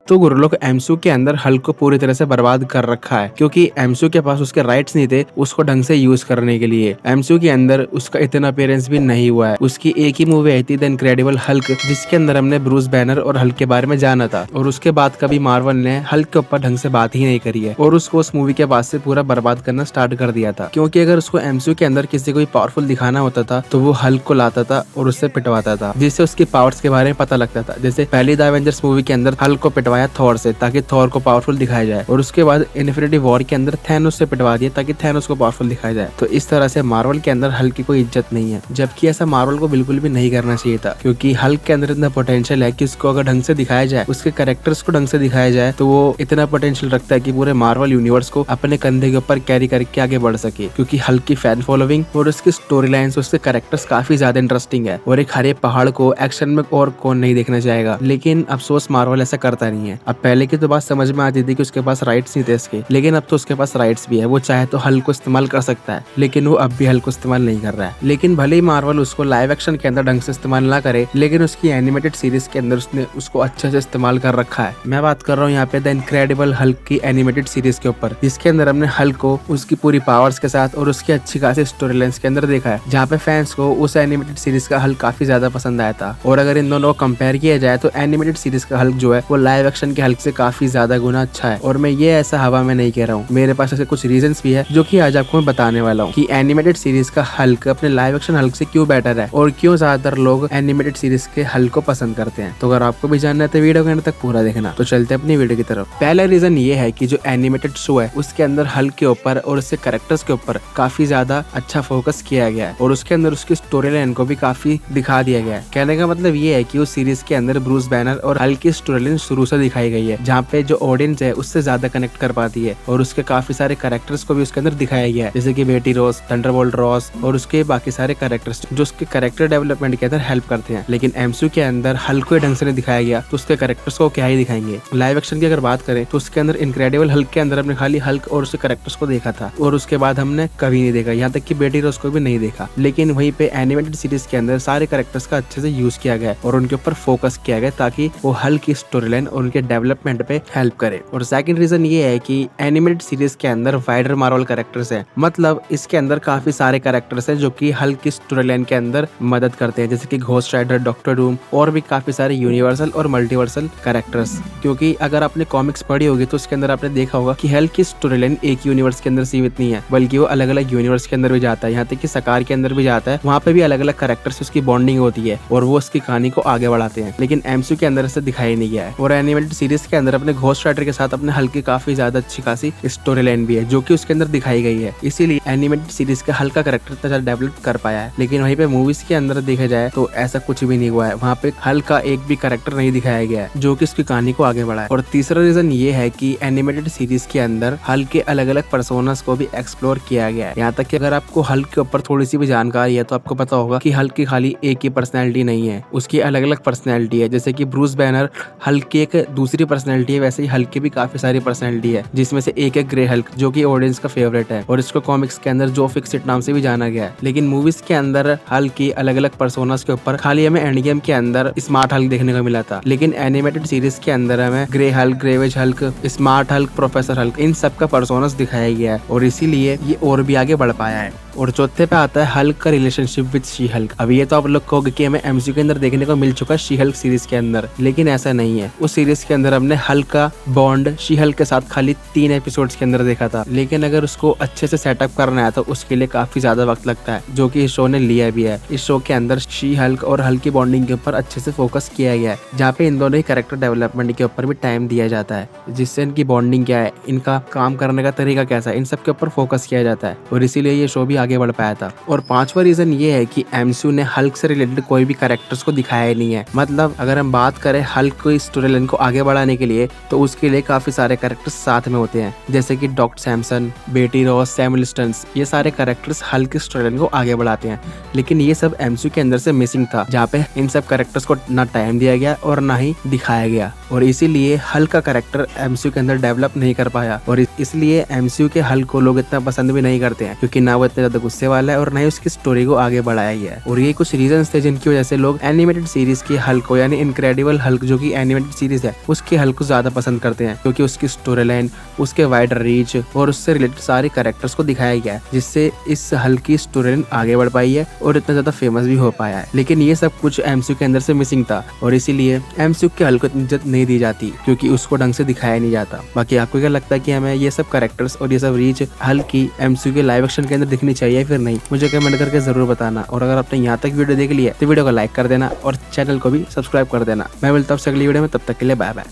तो गुरुलोक एमसीयू के अंदर हल्क को पूरी तरह से बर्बाद कर रखा है, क्योंकि एमसीयू के पास उसके राइट्स नहीं थे उसको ढंग से यूज करने के लिए। एमसीयू के अंदर उसका इतना अपीयरेंस भी नहीं हुआ है। उसकी एक ही मूवी आई थी द इनक्रेडिबल हल्क, जिसके अंदर हमने ब्रूस बैनर और हल्क के बारे में जाना था, और उसके बाद कभी मार्वल ने हल्क के ऊपर ढंग से बात ही नहीं करी है, और उसको उस मूवी के बाद से पूरा बर्बाद करना स्टार्ट कर दिया था। क्योंकि अगर उसको एमसीयू के अंदर किसी को पावरफुल दिखाना होता था तो वो हल्क को लाता था और उससे पिटवाता था, जिससे उसकी पावर्स के बारे में पता लगता था। जैसे पहली द एवेंजर्स मूवी के अंदर हल्क को पिटवाया थॉर से ताकि थॉर को पावरफुल दिखाया जाए, और उसके बाद इन्फिनिटी वॉर के अंदर थैनोस से पिटवा दिया ताकि थैनोस को पावरफुल दिखाया जाए। तो इस तरह से मार्वल के अंदर हल्क की कोई इज्जत नहीं है, जबकि ऐसा मार्वल को बिल्कुल भी नहीं करना चाहिए था, क्योंकि हल्क के अंदर इतना पोटेंशियल है कि उसको अगर ढंग से दिखाया जाए, उसके कैरेक्टर्स को ढंग से दिखाया जाए, तो वो इतना पोटेंशियल रखता है कि पूरे मार्वल यूनिवर्स को अपने कंधे के ऊपर कैरी करके आगे बढ़ सके। क्योंकि हल्क की फैन फॉलोइंग और उसकी स्टोरी लाइन्स, उसके कैरेक्टर्स काफी ज्यादा इंटरेस्टिंग है, और एक हरे पहाड़ को एक्शन में और कौन नहीं देखना चाहेगा। लेकिन अफसोस मार्वल ऐसा करता नहीं है। अब पहले की तो बात समझ में आती थी कि उसके पास राइट्स नहीं थे इसके, लेकिन अब तो उसके पास राइट्स भी है। वो चाहे तो हल्क को इस्तेमाल कर सकता है, लेकिन वो अब भी हल्क को इस्तेमाल नहीं कर रहा है। लेकिन भले ही मार्वल उसको लाइव एक्शन के अंदर ढंग से इस्तेमाल ना करे, लेकिन उसकी एनिमेटेड सीरीज के अंदर उसने उसको अच्छे से इस्तेमाल कर रखा है। मैं बात कर रहा हूँ यहाँ पे द इनक्रेडिबल हल्क की एनिमेटेड सीरीज के ऊपर, जिसके अंदर हमने हल्क को उसकी पूरी पावर्स के साथ और उसकी अच्छी खासी स्टोरी लाइन्स के अंदर देखा है, जहाँ पे फैंस को उस एनिमेटेड सीरीज का हल्क काफी ज्यादा पसंद आया था। और अगर इन दोनों को कंपेयर किया जाए तो एनिमेटेड सीरीज का हल्क जो है वो लाइव एक्शन के हल्क से काफी ज्यादा गुना अच्छा है। और मैं ये ऐसा हवा में नहीं कह रहा हूँ, मेरे पास ऐसे कुछ रीजंस भी है जो कि आज आपको मैं बताने वाला हूँ कि एनिमेटेड सीरीज का हल्क अपने लाइव एक्शन हल्क से क्यों बेटर है, और क्यों ज्यादातर लोग एनिमेटेड सीरीज के हल्क को पसंद करते हैं। तो अगर आपको भी जानना है तो वीडियो के अंत तक पूरा देखना। तो चलते हैं अपनी वीडियो की तरफ। पहला रीजन ये है कि जो एनिमेटेड शो है उसके अंदर हल्क के ऊपर और उसके कैरेक्टर्स के ऊपर काफी ज्यादा अच्छा फोकस किया गया है, और उसके अंदर उसकी स्टोरी लाइन को भी काफी दिखा दिया गया है। कहने का मतलब ये है कि उस सीरीज के अंदर ब्रूस बैनर और हल्क की स्टोरी लाइन शुरू से दिखाई गई है, जहाँ पे जो ऑडियंस है उससे ज्यादा कनेक्ट कर पाती है, और उसके काफी सारे कैरेक्टर्स को भी उसके अंदर दिखाया गया है, जैसे कि बेटी रोज, थंडरबोल्ट रॉस और उसके बाकी सारे कैरेक्टर्स जो उसके कैरेक्टर डेवलपमेंट के अंदर हेल्प करते हैं। लेकिन एमसीयू के अंदर हल्क को ढंग से नहीं दिखाया गया, तो उसके कैरेक्टर्स को क्या ही दिखाएंगे। लाइव एक्शन की अगर बात करें तो उसके अंदर इनक्रेडिबल हल्क के अंदर हमने खाली हल्क और उसके कैरेक्टर्स को देखा था, और उसके बाद हमने कभी नहीं देखा, यहाँ तक कि बेटी रोज को भी नहीं देखा। लेकिन वहीं पे एनिमेटेड सीरीज के अंदर सारे कैरेक्टर्स का अच्छे से यूज किया गया और उनके ऊपर फोकस किया गया ताकि वो हल्क की स्टोरी लाइन और उनके डेवलपमेंट पे हेल्प करे। और सेकंड रीजन ये है कि एनिमेटेड सीरीज के अंदर वाइडर मार्वल कैरेक्टर्स हैं, मतलब इसके अंदर काफी सारे कैरेक्टर्स हैं जो कि हल्क की स्टोरी लाइन के अंदर मदद करते हैं, जैसे कि घोस्ट राइडर, डॉक्टर डूम और भी काफी सारे यूनिवर्सल और मल्टीवर्सल कैरेक्टर्स। क्योंकि अगर आपने कॉमिक्स पढ़ी होगी तो उसके अंदर आपने देखा होगा कि हल्क की स्टोरी लाइन एक यूनिवर्स के अंदर सीमित नहीं है, बल्कि वो अलग अलग यूनिवर्स के अंदर भी जाता है, यहाँ तक कि सकार के अंदर भी जाता है। वहाँ पे भी अलग अलग कैरेक्टर्स उसकी बॉन्डिंग होती है और वो उसकी कहानी को आगे बढ़ाते हैं। लेकिन एमसीयू के अंदर ऐसा दिखाई नहीं गया है। और एनिमेटेड सीरीज के अंदर अपने घोस्ट राइडर के साथ अपने हल्क की काफी ज्यादा अच्छी खासी स्टोरी लाइन भी है जो कि उसके अंदर दिखाई गई है, इसीलिए एनिमेटेड सीरीज का हल्क का कैरेक्टर इतना ज्यादा डेवलप कर पाया है। लेकिन वहीं पे मूवीज के अंदर देखा जाए तो ऐसा कुछ भी नहीं हुआ है, वहाँ पे हल्क का एक भी कैरेक्टर नहीं दिखाया गया है जो कि उसकी कहानी को आगे बढ़ाए। और तीसरा रीजन ये है कि एनिमेटेड सीरीज के अंदर हल्क के अलग अलग पर्सोनास को भी एक्सप्लोर किया गया है। यहाँ तक कि अगर आपको हल्क के ऊपर थोड़ी सी भी जानकारी है तो आपको पता होगा कि हल्क की खाली एक ही पर्सनैलिटी नहीं है, उसकी अलग अलग पर्सनैलिटी है। जैसे कि ब्रूस बैनर हल्क की एक दूसरी पर्सनैलिटी है, वैसे ही हल्क की भी काफी सारी पर्सनैलिटी है, जिसमें से एक है ग्रे हल्क जो कि ऑडियंस का फेवरेट है, और इसको कॉमिक्स के अंदर जो फिक्सिट नाम से भी जाना गया है। लेकिन मूवीज के अंदर हल्क की अलग अलग पर्सोनास के ऊपर खाली हमें एंड गेम के अंदर स्मार्ट हल्क देखने को मिला था, लेकिन एनिमेटेड सीरीज के अंदर हमें ग्रे हल्क, ग्रेवेज Hulk, smart Hulk, professor Hulk, इन सब का पर्सोनास दिखाया गया है, और इसीलिए ये और भी आगे बढ़ पाया है। और चौथे पे आता है हल्क का रिलेशनशिप विद शी हल्क। अब ये तो आप लोग कहोगे कि हमें एमसीयू के अंदर देखने को मिल चुका है शी हल्क सीरीज के अंदर, लेकिन ऐसा नहीं है। उस सीरीज के अंदर हमने हल्क का बॉन्ड शी हल्क के साथ खाली 3 एपिसोड्स के अंदर देखा था, लेकिन अगर उसको अच्छे से सेटअप करना है तो उसके लिए काफी ज्यादा वक्त लगता है, जो कि इस शो ने लिया भी है। इस शो के अंदर शी हल्क और हल्क की बॉन्डिंग के ऊपर अच्छे से फोकस किया गया है, जहाँ पे इन दोनों ही कैरेक्टर डेवलपमेंट के ऊपर भी टाइम दिया जाता है, जिससे इनकी बॉन्डिंग क्या है, इनका काम करने का तरीका कैसा है, इन सब के ऊपर फोकस किया जाता है, और इसीलिए ये शो भी आगे बढ़ पाया था। और पांचवा रीजन ये है कि एमसीयू ने हल्क से रिलेटेड कोई भी कैरेक्टर्स को दिखाया ही नहीं है। मतलब अगर हम बात करें हल्क को स्टोरी लाइन को आगे बढ़ाने के लिए तो उसके लिए काफी सारे कैरेक्टर्स साथ में होते हैं, जैसे कि डॉक्टर सैमसन, बेटी रॉस, सैम विल्सन्स, ये सारे कैरेक्टर्स हल्क की स्टोरी लाइन को आगे बढ़ाते हैं। लेकिन ये सब एमसीयू के अंदर से मिसिंग था, जहाँ पे इन सब कैरेक्टर्स को ना टाइम दिया गया और ना ही दिखाया गया, और इसीलिए हल्क का कैरेक्टर एमसीयू के अंदर डेवलप नहीं कर पाया, और इसलिए एमसीयू के हल्क को लोग इतना पसंद भी नहीं करते हैं, क्योंकि ना वो इतने ज्यादा ज्यादा गुस्से वाला है और न ही उसकी स्टोरी को आगे बढ़ाया गया है। और ये कुछ रीजंस थे जिनकी वजह से लोग एनिमेटेड सीरीज की हल्क को यानी इनक्रेडिबल हल्क जो कि एनिमेटेड सीरीज है उसकी हल्क को ज्यादा पसंद करते हैं, क्योंकि उसकी स्टोरी लाइन, उसके वाइडर रीच और उससे रिलेटेड सारे कैरेक्टर्स को दिखाया गया है, जिससे इस हल्क की स्टोरी लाइन आगे बढ़ पाई है और इतना ज्यादा फेमस भी हो पाया है। लेकिन ये सब कुछ एमसीयू के अंदर से मिसिंग था और इसीलिए एमसीयू के हल्क को इतनी इज्जत नहीं दी जाती, क्योंकि उसको ढंग से दिखाया नहीं जाता। बाकी आपको क्या लगता है कि हमें ये सब कैरेक्टर्स और ये सब रीच हल्क की एमसीयू के लाइव एक्शन के अंदर दिखनी चाहिए फिर नहीं? मुझे कमेंट करके जरूर बताना। और अगर आपने यहाँ तक वीडियो देख ली है तो वीडियो को लाइक कर देना और चैनल को भी सब्सक्राइब कर देना। मैं मिलता हूँ अगली वीडियो में, तब तक के लिए बाय बाय।